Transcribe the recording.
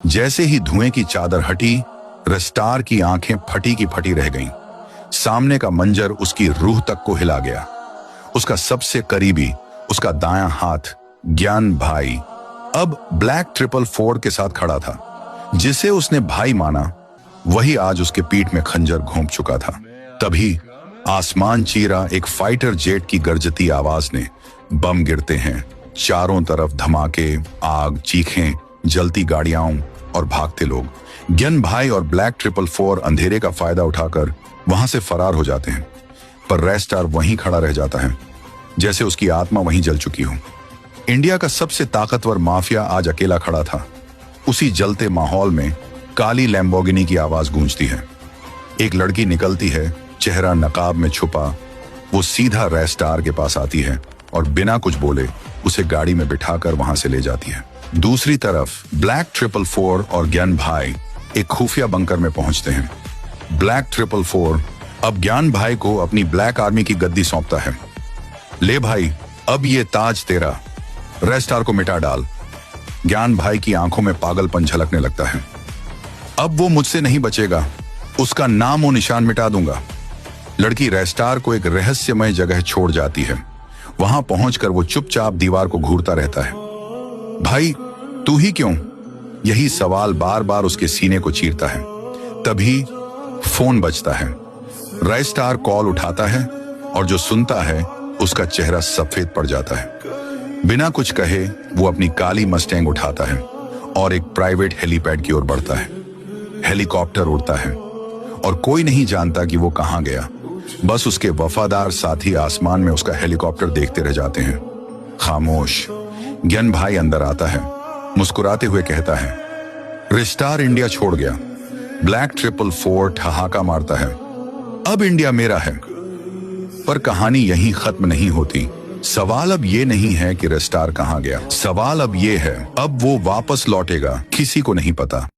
जैसे ही धुएं की चादर हटी, रस्टार की आंखें फटी की फटी रह गईं। सामने का मंजर उसकी रूह तक को हिला गया। उसका सबसे करीबी, उसका दायां हाथ ज्ञान भाई, अब ब्लैक 444 के साथ खड़ा था। जिसे उसने भाई माना, वही आज उसके पीठ में खंजर घोंप चुका था। तभी आसमान चीरा एक फाइटर जेट की गरजती आवाज ने, बम गिरते हैं, चारों तरफ धमाके, आग, चीखें, जलती गाड़ियां और भागते लोग। ज्ञान भाई और ब्लैक 444 अंधेरे का फायदा उठाकर वहां से फरार हो जाते हैं, पर रेस्टार वहीं खड़ा रह जाता है, जैसे उसकी आत्मा वहीं जल चुकी हो। इंडिया का सबसे ताकतवर माफिया आज अकेला खड़ा था। उसी जलते माहौल में काली लैम्बोर्गिनी की आवाज गूंजती है। एक लड़की निकलती है, चेहरा नकाब में छुपा। वो सीधा रेस्टार के पास आती है और बिना कुछ बोले उसे गाड़ी में बिठाकर वहां से ले जाती है। दूसरी तरफ ब्लैक 444 और ज्ञान भाई एक खुफिया बंकर में पहुंचते हैं। ब्लैक 444 अब ज्ञान भाई को अपनी ब्लैक आर्मी की गद्दी सौंपता है। ले भाई, अब ये ताज तेरा, रेस्टार को मिटा डाल। ज्ञान भाई की आंखों में पागलपन झलकने लगता है। अब वो मुझसे नहीं बचेगा, उसका नाम और निशान मिटा दूंगा। लड़की रेस्टार को एक रहस्यमय जगह छोड़ जाती है। वहां पहुंचकर वो चुपचाप दीवार को घूरता रहता है। भाई, तू ही क्यों? यही सवाल बार बार उसके सीने को चीरता है। तभी फोन बजता है। रेस्टार कॉल उठाता है और जो सुनता है उसका चेहरा सफेद पड़ जाता है। बिना कुछ कहे वो अपनी काली मस्टैंग उठाता है और एक प्राइवेट हेलीपैड की ओर बढ़ता है। हेलीकॉप्टर उड़ता है और कोई नहीं जानता कि वो कहां गया। बस उसके वफादार साथी आसमान में उसका हेलीकॉप्टर देखते रह जाते हैं, खामोश। ज्ञान भाई अंदर आता है, मुस्कुराते हुए कहता है, रेस्टार इंडिया छोड़ गया। ब्लैक 444 ठहाका मारता है, अब इंडिया मेरा है। पर कहानी यहीं खत्म नहीं होती। सवाल अब ये नहीं है कि रेस्टार कहां गया, सवाल अब ये है, अब वो वापस लौटेगा, किसी को नहीं पता।